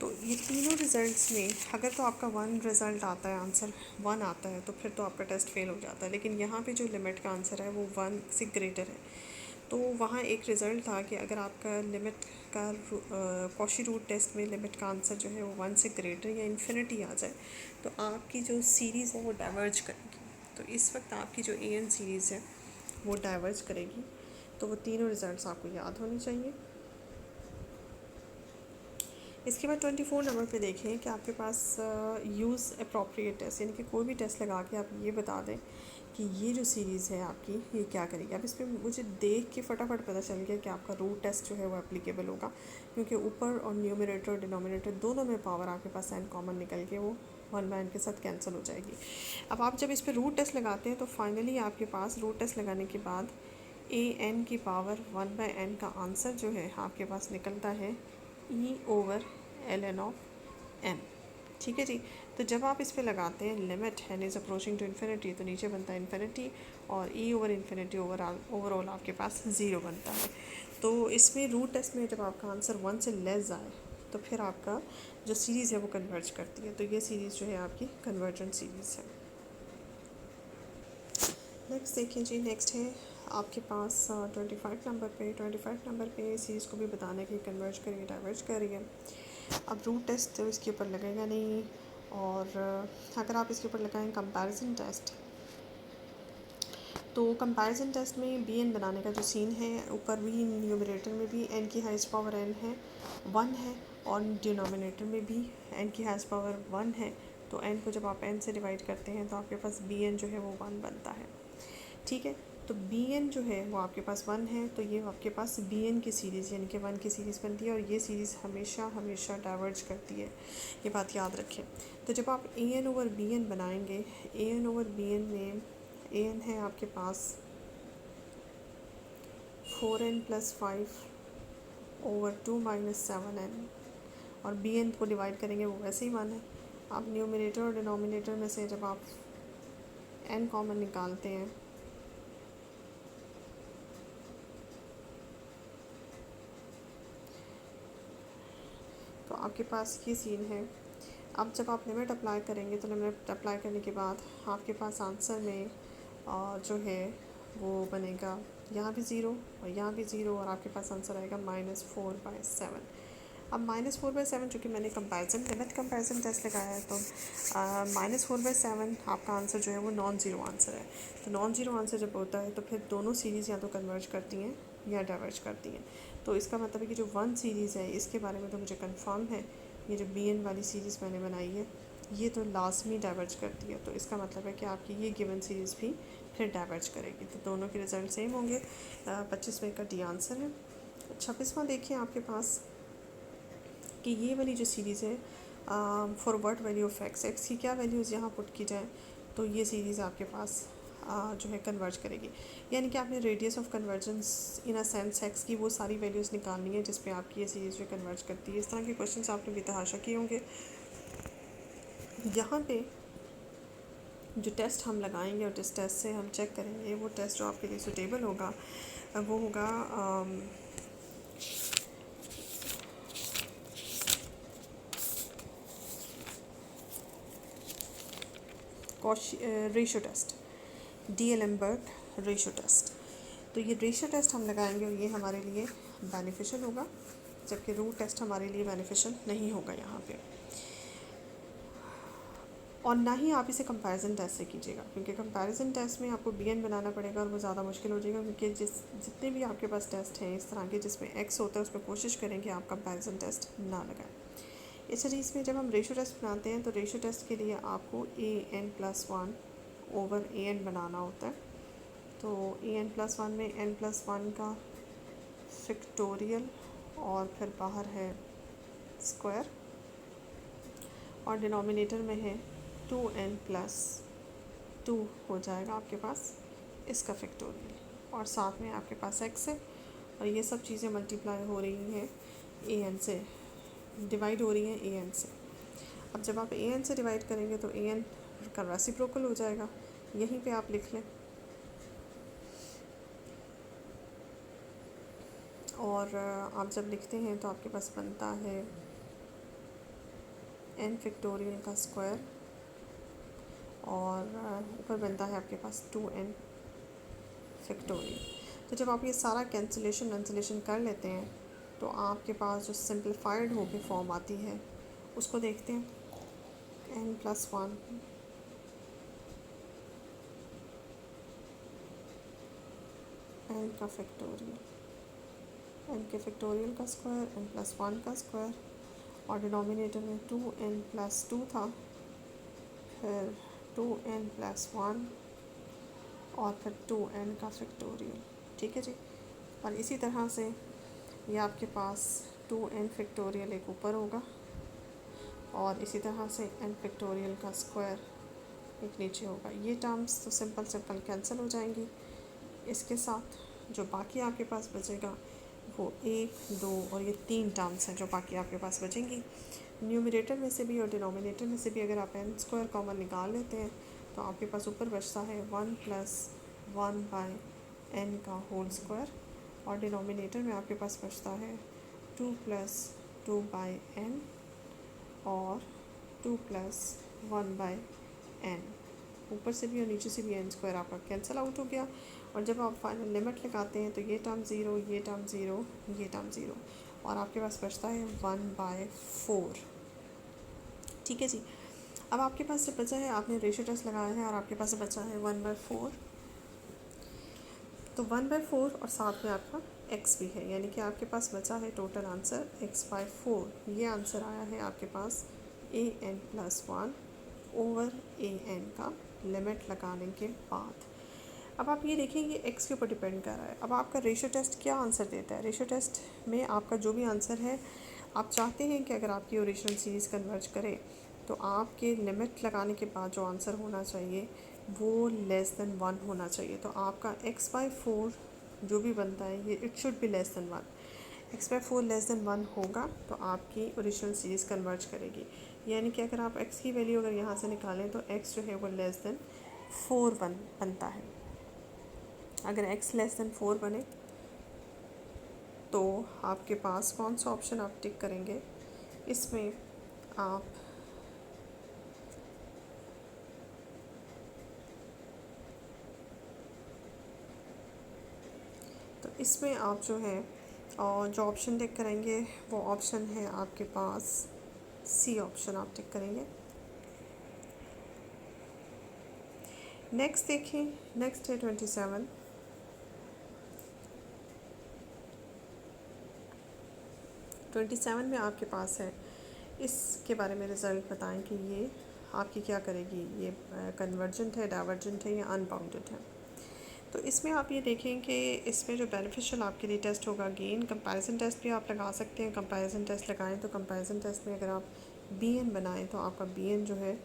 तो ये तीनों रिज़ल्ट्स में अगर तो आपका 1 रिज़ल्ट आता है, आंसर 1 आता है, तो फिर तो आपका टेस्ट फेल हो जाता है। लेकिन यहाँ पे जो लिमिट का आंसर है वो 1 से ग्रेटर है। तो वहाँ एक रिज़ल्ट था कि अगर आपका लिमिट का कॉशी रूट टेस्ट में लिमिट का आंसर जो है वो 1 से ग्रेटर या इन्फिनिटी आ जाए, तो आपकी जो सीरीज़ है वो डाइवर्ज करेगी। तो इस वक्त आपकी जो एन सीरीज़ है वो डाइवर्ज करेगी। तो वो तीनों रिज़ल्ट्स आपको याद होने चाहिए। इसके बाद 24 नंबर पे देखें कि आपके पास यूज़ अप्रोप्रिएट टेस्ट, यानी कि कोई भी टेस्ट लगा के आप ये बता दें कि ये जो सीरीज़ है आपकी ये क्या करेगी। अब इसमें मुझे देख के फटाफट पता चल गया कि आपका रूट टेस्ट जो है वो एप्लीकेबल होगा, क्योंकि ऊपर और न्यूमरेटर और डिनोमिनेटर दोनों में पावर आपके पास n कॉमन निकल के वो 1/n के साथ कैंसिल हो जाएगी। अब आप जब इस पर रूट टेस्ट लगाते हैं तो फाइनली आपके पास रूट टेस्ट लगाने के बाद an की पावर 1/n का आंसर जो है आपके पास निकलता है e/ln(n). ठीक है जी। तो जब आप इस पे लगाते हैं limit n is approaching to infinity, तो नीचे बनता है इन्फिनिटी, और e/इन्फिनिटी ओवरऑल आपके पास 0 बनता है। तो इसमें रूट टेस्ट में जब आपका आंसर 1 से लेस आए तो फिर आपका जो सीरीज़ है वो कन्वर्ज करती है। तो ये सीरीज़ जो है आपकी कन्वर्जेंट सीरीज़ है। नेक्स्ट देखिए जी, नेक्स्ट है आपके पास 25 नंबर पे सीरीज़ को भी बताना है कि कन्वर्ज करेगी डाइवर्ज कर रही है। अब रूट टेस्ट तो इसके ऊपर लगेगा नहीं, और अगर आप इसके ऊपर लगाएं कंपैरिजन टेस्ट, तो कंपैरिजन टेस्ट में bn बनाने का जो सीन है, ऊपर भी न्यूमरेटर में भी n की हाईएस्ट पावर n है 1 है, और डिनोमिनेटर में भी n की हाईएस्ट पावर 1 है। तो n को जब आप n से डिवाइड करते हैं तो आपके पास bn जो है वो 1 बनता है। ठीक है, तो bn जो है वो आपके पास 1 है, तो ये आपके पास bn की सीरीज़ यानी कि 1 की सीरीज़ बनती है, और ये सीरीज़ हमेशा हमेशा डाइवर्ज करती है, ये बात याद रखें। तो जब आप an/bn बनाएंगे, an/bn में an है आपके पास 4n+5/2 - 7n, और bn को डिवाइड करेंगे वो वैसे ही 1 है। आप न्यूमरेटर और डिनोमिनेटर में से जब आप n कॉमन निकालते हैं तो आपके पास ये सीन है। अब जब आप लिमिट अप्लाई करेंगे तो लिमिट अप्लाई करने के बाद आपके पास आंसर में जो है वो बनेगा यहाँ भी 0 और यहाँ भी 0, और आपके पास आंसर आएगा -4/7। अब -4/7 चूँकि मैंने कंपैरिजन लिमिट कंपैरिजन टेस्ट लगाया है, तो -4/7 आपका आंसर जो है वो नॉन ज़ीरो आंसर है। तो नॉन ज़ीरो आंसर जब होता है तो फिर दोनों सीरीज़ या तो कन्वर्ज करती हैं या डाइवर्ज करती हैं। तो इसका मतलब है कि जो 1 सीरीज़ है इसके बारे में तो मुझे कंफर्म है, ये जो bn वाली सीरीज़ मैंने बनाई है ये तो लाजमी डाइवर्ज करती है। तो इसका मतलब है कि आपकी ये गिवन सीरीज़ भी फिर डाइवर्ज करेगी। तो दोनों के रिज़ल्ट सेम होंगे। 25वें का डी आंसर है। 26वां देखिए आपके पास कि ये वाली जो सीरीज़ है for what value of x की क्या वैल्यूज़ यहाँ पुट की जाए, तो ये सीरीज़ आपके पास जो है कन्वर्ज करेगी। यानी कि आपने radius of convergence in a sense x की वो सारी वैल्यूज़ निकालनी है जिस पे आपकी ये सीरीज़ जो कन्वर्ज करती है। इस तरह के क्वेश्चंस आपने भी तहाशा किए होंगे। यहाँ पे जो टेस्ट हम लगाएंगे और जिस टेस्ट से हम चेक करेंगे वो टेस्ट जो आपके लिए सूटेबल होगा वो होगा ratio test, d'Alembert ratio test. तो ये रेशियो टेस्ट हम लगाएंगे और ये हमारे लिए बेनिफिशियल होगा, जबकि रूट टेस्ट हमारे लिए बेनिफिशियल नहीं होगा यहाँ पे। और ना ही आप इसे कंपैरिजन टेस्ट से कीजिएगा, क्योंकि कंपैरिजन टेस्ट में आपको BN बनाना पड़ेगा और वो ज़्यादा मुश्किल हो जाएगा, क्योंकि जितने भी आपके पास टेस्ट हैं इस तरह के जिसमें एक्स होता है उस पर कोशिश करें कि आप कंपैरिजन टेस्ट ना लगाएं। इस चीज़ में जब हम रेशियो टेस्ट बनाते हैं तो रेशियो टेस्ट के लिए आपको AN+1 ओवर AN बनाना होता है। तो AN+1 में n+1 का फैक्टोरियल और फिर बाहर है स्क्वायर, और डिनोमिनेटर में है 2n+2 हो जाएगा आपके पास इसका फैक्टोरियल, और साथ में आपके पास x है, और ये सब चीज़ें मल्टीप्लाई हो रही हैं AN से, डिवाइड हो रही हैं AN से। अब जब आप AN से डिवाइड करेंगे तो AN का रेसिप्रोकल हो जाएगा, यहीं पे आप लिख लें। और आप जब लिखते हैं तो आपके पास बनता है n फैक्टोरियल का स्क्वायर, और ऊपर बनता है आपके पास 2n फैक्टोरियल। तो जब आप ये सारा कैंसिलेशन कर लेते हैं तो आपके पास जो सिंप्लीफाइड होकर फॉर्म आती है उसको देखते हैं। n+1 n का फैक्टोरियल, n के फैक्टोरियल का स्क्वायर, n+1 का स्क्वायर, और डिनोमिनेटर में 2n+2 था, फिर 2n+1 और फिर 2n का फैक्टोरियल। ठीक है जी। और इसी तरह से ये आपके पास 2n फैक्टोरियल एक ऊपर होगा, और इसी तरह से n फैक्टोरियल का स्क्वायर एक नीचे होगा। ये टर्म्स तो सिंपल कैंसिल हो जाएंगी। इसके साथ जो बाकी आपके पास बचेगा वो 1, 2 और ये 3 टर्म्स हैं जो बाकी आपके पास बचेंगी। न्यूमरेटर में से भी और डिनोमिनेटर में से भी अगर आप n² कॉमन निकाल लेते हैं तो आपके पास ऊपर बचता है 1+1/n का होल स्क्वायर, और डिनोमिनेटर में आपके पास बचता है 2+2/n और 2+1/n। ऊपर से भी और नीचे से भी n² आपका कैंसिल आउट हो गया। और जब आप फाइनल लिमिट लगाते हैं तो ये टर्म 0, ये टर्म 0, ये टर्म 0, और आपके पास बचता है 1/4। ठीक है जी। अब आपके पास जब बचा है, आपने रेशियो टेस्ट लगाया है और आपके पास बचा है 1/4, तो 1/4 और साथ में आपका x भी है, यानी कि आपके पास बचा है टोटल आंसर x/4। ये आंसर आया है आपके पास AN+1 ओवर AN का लिमिट लगाने के बाद। अब आप ये देखें ये x के ऊपर डिपेंड कर रहा है। अब आपका रेशियो टेस्ट क्या आंसर देता है? रेशियो टेस्ट में आपका जो भी आंसर है, आप चाहते हैं कि अगर आपकी ओरिजिनल सीरीज़ कन्वर्ज करे तो आपके लिमिट लगाने के बाद जो आंसर होना चाहिए वो लेस देन 1 होना चाहिए। तो आपका x/4 जो भी बनता है ये it should be less than 1। x/4 less than 1 होगा तो आपकी ओरिजिनल सीरीज़ कन्वर्ज करेगी। यानी कि अगर आप x की वैल्यू अगर यहाँ से निकालें तो x जो है वो लेस देन 4 बनता है। अगर x लेस देन 4 बने तो आपके पास कौन सा ऑप्शन आप टिक करेंगे? इसमें आप इसमें आप जो है और जो ऑप्शन टिक करेंगे वो ऑप्शन है आपके पास C ऑप्शन आप टिक करेंगे। नेक्स्ट देखिए, नेक्स्ट है 27। में आपके पास है, इसके बारे में रिज़ल्ट बताएं कि ये आपकी क्या करेगी, ये कन्वर्जेंट है, डाइवर्जेंट है या अनबाउंडेड है। तो इसमें आप ये देखें कि इसमें जो बेनिफिशियल आपके लिए टेस्ट होगा, गेन कंपैरिजन टेस्ट भी आप लगा सकते हैं। कंपैरिजन टेस्ट लगाएं तो कंपैरिजन टेस्ट में अगर आप BN बनाएं तो आपका BN जो है,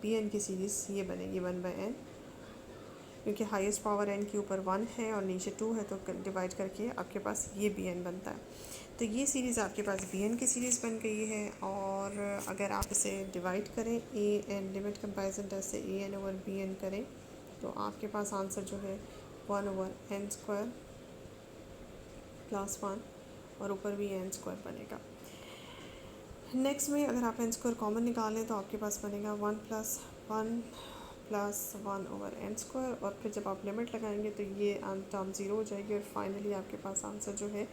BN की सीरीज़ ये बनेगी 1/n, क्योंकि हाईएस्ट पावर n के ऊपर 1 है और नीचे 2 है, तो डिवाइड करके आपके पास ये BN बनता है। तो ये सीरीज़ आपके पास BN की सीरीज़ बन गई है। और अगर आप इसे डिवाइड करें AN लिमिट कंपैरिजन टेस्ट से AN ओवर BN करें तो आपके पास आंसर जो है 1/n² + 1 और ऊपर भी n² बनेगा। नेक्स्ट में अगर आप n² कॉमन निकालें तो आपके पास बनेगा 1+1 प्लस 1/n², और फिर जब आप लिमिट लगाएंगे तो ये टर्म 0 हो जाएगी और फाइनली आपके पास आंसर जो है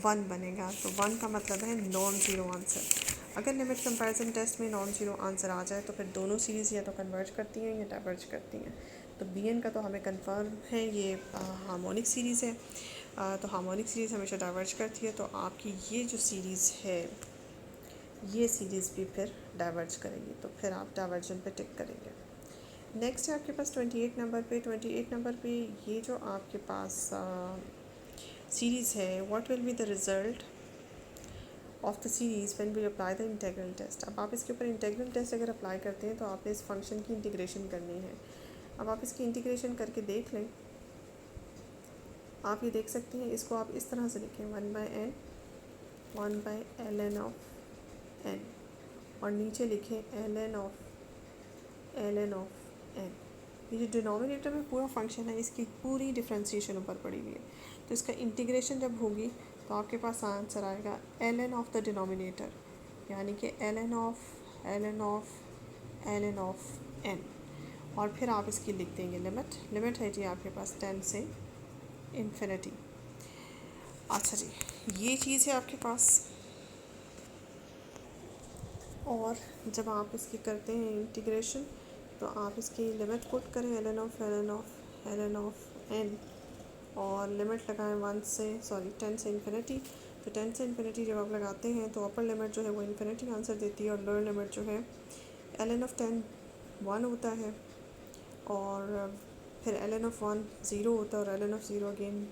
1 बनेगा। तो 1 का मतलब है नॉन ज़ीरो आंसर। अगर लिमिट कंपैरिजन टेस्ट में नॉन ज़ीरो आंसर आ जाए तो फिर दोनों सीरीज़ या तो कन्वर्ज करती हैं या डाइवर्ज करती हैं। तो bn का तो हमें कंफर्म है ये हार्मोनिक सीरीज़ है। तो हार्मोनिक सीरीज़ हमेशा डाइवर्ज करती है, तो आपकी ये जो सीरीज़ है ये सीरीज़ भी फिर डाइवर्ज करेगी, तो फिर आप डाइवर्जन पे टिक करेंगे। नेक्स्ट है आपके पास 28 नंबर पे। 28 नंबर पे ये जो आपके पास सीरीज़ है, what will be the result of the series when we apply the integral test. अब आप इसके ऊपर इंटीग्रल टेस्ट अगर अप्लाई करते हैं तो आपने इस फंक्शन की इंटीग्रेशन करनी है। अब आप इसकी इंटीग्रेशन करके देख लें। आप ये देख सकते हैं, इसको आप इस तरह से लिखें 1/n 1/ln ऑफ n, और नीचे लिखें ln ऑफ n। ये जो डिनोमिनेटर में पूरा फंक्शन है इसकी पूरी डिफ्रेंसीशन ऊपर पड़ी हुई है, तो इसका इंटीग्रेशन जब होगी तो आपके पास आंसर आएगा ln ऑफ द डिनोमिनेटर, यानी कि ln ऑफ n, और फिर आप इसकी लिख देंगे लिमिट है जी आपके पास 10 से इन्फिनिटी। अच्छा जी, ये चीज़ है आपके पास। और जब आप इसकी करते हैं इंटीग्रेशन तो आप इसकी लिमिट पुट करें ln ऑफ n, और लिमिट लगाएं 10 से इन्फिनिटी। तो 10 से इन्फिनिटी जब आप लगाते हैं तो अपर लिमिट जो है वो इन्फिनिटी आंसर देती है, और लोअर लिमिट जो है ln ऑफ 10 1 होता है, और फिर ln ऑफ 1 0 होता है, और ln ऑफ 0 अगेन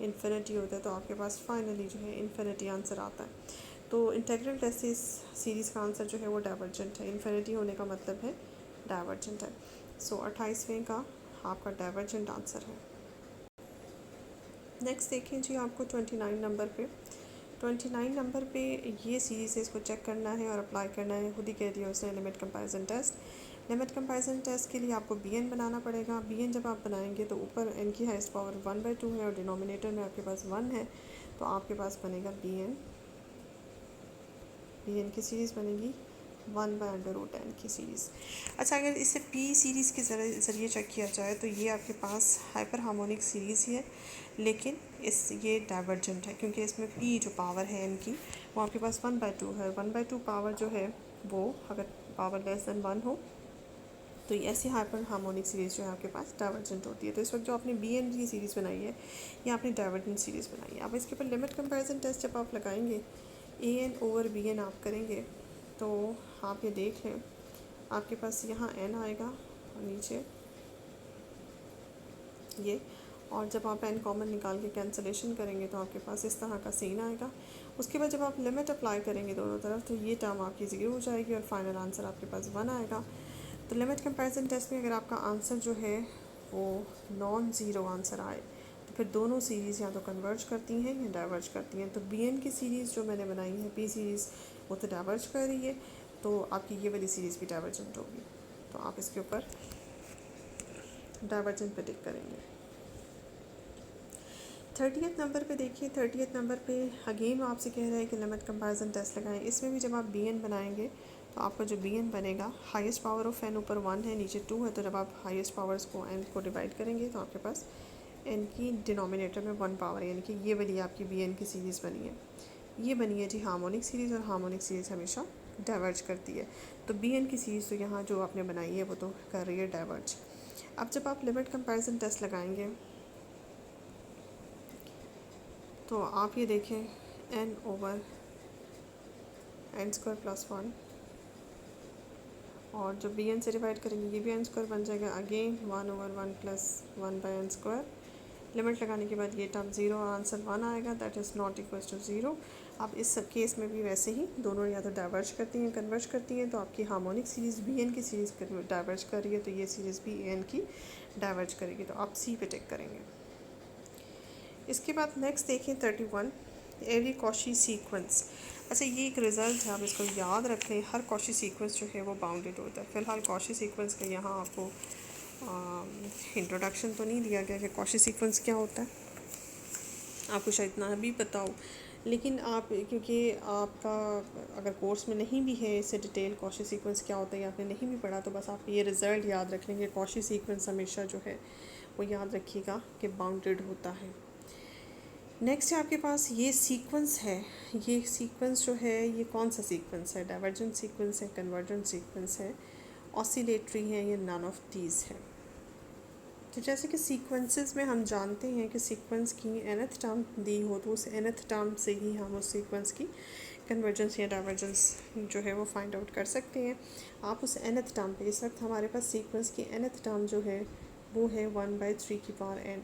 इन्फिनिटी होता है। तो आपके पास फाइनली जो है इन्फिनिटी आंसर आता है। तो इंटीग्रल टेस्ट इस सीरीज़ का आंसर जो है वो डाइवर्जेंट है। इन्फिनिटी होने का मतलब है डाइवर्जेंट है। सो 28वें का आपका डाइवर्जेंट आंसर है। नेक्स्ट देखें जी, आपको 29 नंबर पे 29 नंबर पे ये सीरीज़ है, इसको चेक करना है और अप्लाई करना है। खुद ही कह दिया उसने limit comparison test. Limit comparison test के लिए आपको bn बनाना पड़ेगा। bn जब आप बनाएंगे तो ऊपर n की हाईएस्ट पावर 1/2 है और डिनोमिनेटर में आपके पास 1 है, तो आपके पास बनेगा bn की सीरीज़ बनेगी 1/√n की सीरीज़। अच्छा, अगर इसे p सीरीज़ के ज़रिए चेक किया जाए तो ये आपके पास हाइपर हार्मोनिक सीरीज़ ही है, लेकिन ये डाइवर्जेंट है, क्योंकि इसमें p जो पावर है n की वो आपके पास 1/2 है। 1/2 पावर जो है वो अगर पावर लेस दैन 1 हो तो ये ऐसी हाइपर हार्मोनिक सीरीज़ जो है आपके पास डाइवर्जेंट होती है। तो इस वक्त जो आपने bn की सीरीज़ बनाई है ये आपने डाइवर्जेंट सीरीज़ बनाई है। अब इसके ऊपर लिमिट कंपैरिजन टेस्ट जब आप लगाएंगे an/bn आप करेंगे तो आप ये देख लें, आपके पास यहाँ n आएगा और नीचे ये, और जब आप n कॉमन निकाल के कैंसलेशन करेंगे तो आपके पास इस तरह का सीन आएगा। उसके बाद जब आप लिमिट अप्लाई करेंगे दोनों तरफ तो ये टर्म आपकी 0 हो जाएगी और फाइनल आंसर आपके पास 1 आएगा। तो लिमिट कंपैरिजन टेस्ट में अगर आपका आंसर जो है वो नॉन ज़ीरो आंसर आए तो फिर दोनों सीरीज़ या तो कन्वर्ज करती हैं या डाइवर्ज करती हैं। तो bn की सीरीज़ जो मैंने बनाई है p सीरीज़ वो तो डाइवर्ज कर रही है, तो आपकी ये वाली सीरीज़ भी डाइवर्जेंट होगी। तो आप इसके ऊपर डाइवर्जेंट पे टिक करेंगे। 30th नंबर पे देखिए, 30th नंबर पे अगेन वो आपसे कह रहा है कि लिमिट कंपैरिजन टेस्ट लगाएं। इसमें भी जब आप bn बनाएंगे तो आपका जो bn बनेगा, हाईएस्ट पावर ऑफ n ऊपर 1 है नीचे 2 है, तो जब आप हाईएस्ट पावर्स को n को डिवाइड करेंगे तो आपके पास n की डिनोमिनेटर में 1 पावर, यानी कि ये वाली आपकी bn की सीरीज़ बनी है। ये बनी है जी हार्मोनिक सीरीज़, और हार्मोनिक सीरीज़ हमेशा डाइवर्ज करती है। तो bn की सीरीज़ तो यहाँ जो आपने बनाई है वो तो कर रही है डाइवर्ज। अब जब आप लिमिट कंपैरिजन टेस्ट लगाएंगे तो आप ये देखें n/n² + 1, और जब bn से डिवाइड करेंगे ये भी n² बन जाएगा, अगेन 1/1 + 1/n²। लिमिट लगाने के बाद ये टर्म 0 और आंसर 1 आएगा, that is not equal to 0। अब इस केस में भी वैसे ही दोनों या तो डाइवर्ज करती हैं कन्वर्ज करती हैं, तो आपकी हार्मोनिक सीरीज़ bn की सीरीज़ डाइवर्ज कर रही है, तो ये सीरीज़ भी an की डाइवर्ज करेगी। तो आप सी पे टिक करेंगे। इसके बाद नेक्स्ट देखें 31 एवरी कॉशी सीक्वेंस। अच्छा, ये एक रिज़ल्ट है, आप इसको याद रखें। हर कॉशी सीक्वेंस जो है वो बाउंडेड होता है। फ़िलहाल कॉशी सीक्वेंस का यहाँ आपको इंट्रोडक्शन तो नहीं दिया गया कि कॉशी सीक्वेंस क्या होता है, आपको शायद इतना भी पता हो, लेकिन आप क्योंकि आपका अगर कोर्स में नहीं भी है इससे डिटेल कॉशी सीक्वेंस क्या होता है आपने नहीं भी पढ़ा, तो बस आप ये रिज़ल्ट याद रख लेंगे। कॉशी सीक्वेंस हमेशा जो है वो याद रखिएगा कि बाउंडेड होता है। नेक्स्ट है आपके पास ये सीक्वेंस है। ये सीक्वेंस जो है ये कौन सा सीक्वेंस है? डाइवर्जेंट सीक्वेंस है, कन्वर्जेंट सीक्वेंस है, ऑसिलेटरी है, या नन ऑफ दीज है। तो जैसे कि सीक्वेंसेस में हम जानते हैं कि सीक्वेंस की nth टर्म दी हो तो उस nth टर्म से ही हम उस सीक्वेंस की कन्वर्जेंस या डाइवर्जेंस जो है वो फाइंड आउट कर सकते हैं। आप उस nth टर्म पे, इस वक्त हमारे पास सीक्वेंस की nth टर्म जो है वो है 1/3n।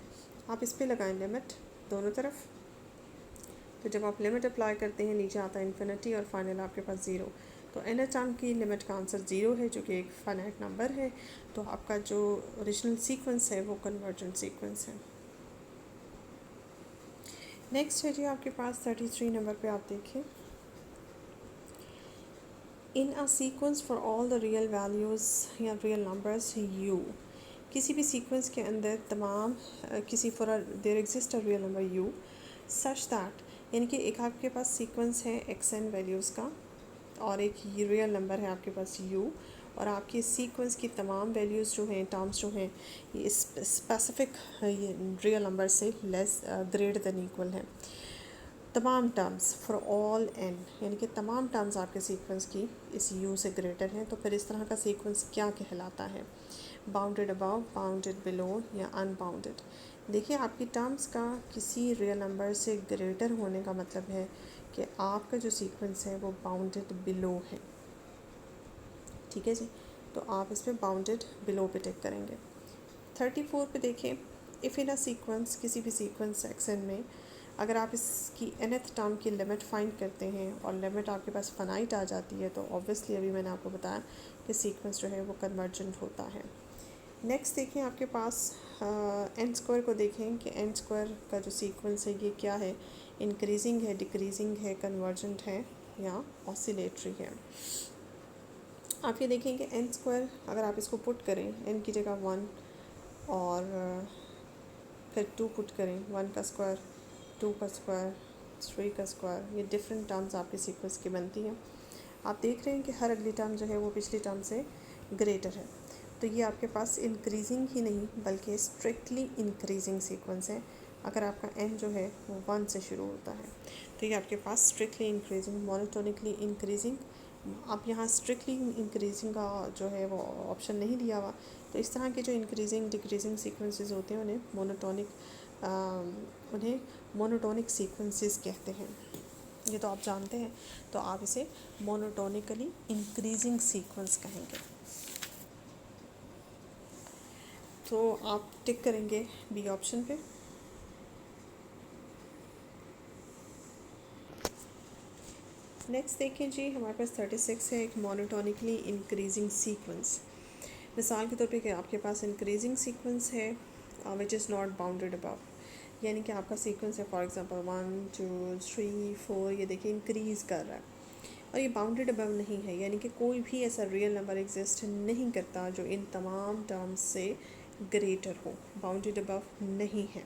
आप इस पर लगाएं लिमिट दोनों तरफ। तो जब आप लिमिट अप्लाई करते हैं नीचे आता है इन्फिनिटी और फाइनल आपके पास ज़ीरो। तो nth टर्म की लिमिट का आंसर ज़ीरो है जो कि एक फाइनाइट नंबर है। तो आपका जो ओरिजिनल सीक्वेंस है वो कन्वर्जेंट सीक्वेंस है। नेक्स्ट है जी आपके पास 33 नंबर पे आप देखिए, in a sequence for all the real values या रियल नंबर्स यू। किसी भी सीक्वेंस के अंदर तमाम किसी for there exist a real number U such that, यानी कि एक आपके पास सीक्वेंस है xn वैल्यूज़ का और एक रियल नंबर है आपके पास u, और आपके सीक्वेंस की तमाम वैल्यूज़ जो हैं, टर्म्स जो हैं, ये स्पेसिफिक ये रियल नंबर से लेस ग्रेटर देन इक्वल है। तमाम टर्म्स फॉर ऑल n, यानी कि तमाम टर्म्स आपके सीक्वेंस की इस u से ग्रेटर हैं, तो फिर इस तरह का सीक्वेंस क्या कहलाता है? बाउंडेड अबव, बाउंडेड बिलो, या अनबाउंडेड। देखिए आपकी टर्म्स का किसी रियल नंबर से ग्रेटर होने का मतलब है कि आपका जो सीक्वेंस है वो बाउंडेड बिलो है। ठीक है जी, तो आप इसमें बाउंडेड बिलो पे टिक करेंगे। 34 पे देखें, इफ़ इन अ सीक्वेंस, किसी भी सीक्वेंस एक्शन में अगर आप इसकी nth टर्म की लिमिट फाइंड करते हैं और लिमिट आपके पास फाइनाइट आ जाती है, तो ऑब्वियसली अभी मैंने आपको बताया कि सीक्वेंस जो है वो कन्वर्जेंट होता है। नेक्स्ट देखें आपके पास एन स्क्वायर को देखें कि एन स्क्वायर का जो सीक्वेंस है ये क्या है? इंक्रीजिंग है, डिक्रीजिंग है, कन्वर्जेंट है, या ऑसिलेटरी है। आप ये देखें कि एन स्क्वायर अगर आप इसको पुट करें, एन की जगह 1 और फिर 2 पुट करें, 1 का स्क्वायर, 2 का स्क्वायर, 3 का स्क्वायर, ये डिफरेंट टर्म्स आपके सीक्वेंस की बनती हैं। आप देख रहे हैं कि हर अगली टर्म जो है वो पिछली टर्म से ग्रेटर है। तो ये आपके पास इंक्रीजिंग ही नहीं बल्कि स्ट्रिक्टली इंक्रीजिंग सीक्वेंस है। अगर आपका एन जो है वो 1 से शुरू होता है तो ये आपके पास स्ट्रिक्टली इंक्रीजिंग, मोनोटोनिकली इंक्रीजिंग। अब यहाँ स्ट्रिक्टली इंक्रीजिंग का जो है वो ऑप्शन नहीं दिया हुआ, तो इस तरह के जो इंक्रीजिंग डिक्रीजिंग सीक्वेंसेस होते हैं उन्हें मोनोटोनिक सीक्वेंसेस कहते हैं। ये तो आप जानते हैं, तो आप इसे मोनोटोनिकली इंक्रीजिंग सीक्वेंस कहेंगे। तो आप टिक करेंगे बी ऑप्शन पे। नेक्स्ट देखें जी, हमारे पास 36 है, एक मोनोटोनिकली इंक्रीजिंग सीक्वेंस। मिसाल के तौर पे कि आपके पास इंक्रीजिंग सीक्वेंस है which is not bounded above, यानी कि आपका सीक्वेंस है फॉर एग्जांपल 1 2 3 4, ये देखिए इंक्रीज़ कर रहा है और ये बाउंडेड अबव नहीं है, यानी कि कोई भी ऐसा रियल नंबर एग्जिस्ट नहीं करता जो इन तमाम टर्म्स से ग्रेटर हो, बाउंडेड अबव नहीं है।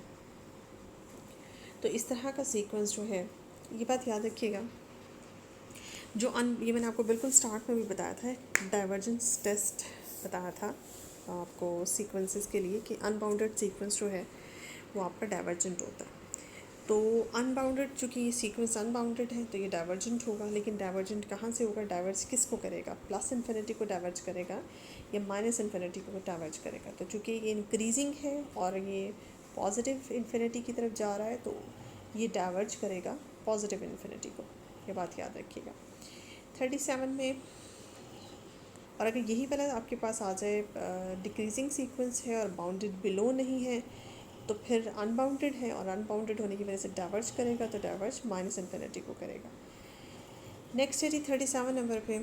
तो इस तरह का सीक्वेंस जो है, ये बात याद रखिएगा, ये मैंने आपको बिल्कुल स्टार्ट में भी बताया था, डाइवर्जेंस टेस्ट बताया था आपको सीक्वेंसेस के लिए कि अनबाउंडेड सीक्वेंस जो है वो आपका डाइवर्जेंट होता है। तो अनबाउंडेड, चूँकि ये सीक्वेंस अनबाउंडेड है तो ये डाइवर्जेंट होगा, लेकिन डाइवर्जेंट कहाँ से होगा? डाइवर्ज किसको करेगा? प्लस इन्फिनिटी को डाइवर्ज करेगा या माइनस इन्फिनिटी को डाइवर्ज करेगा? तो चूँकि ये इंक्रीजिंग है और ये पॉजिटिव इन्फिनिटी की तरफ जा रहा है तो ये डाइवर्ज करेगा पॉजिटिव इन्फिनिटी को, ये बात याद रखिएगा। 37 में, और अगर यही वाला आपके पास आ जाए डिक्रीजिंग सीक्वेंस है और बाउंडेड बिलो नहीं है, तो फिर अनबाउंडेड है और अनबाउंडेड होने की वजह से डाइवर्ज करेगा, तो डाइवर्ज माइनस इन्फिनिटी को करेगा। नेक्स्ट है जी 37 नंबर पे,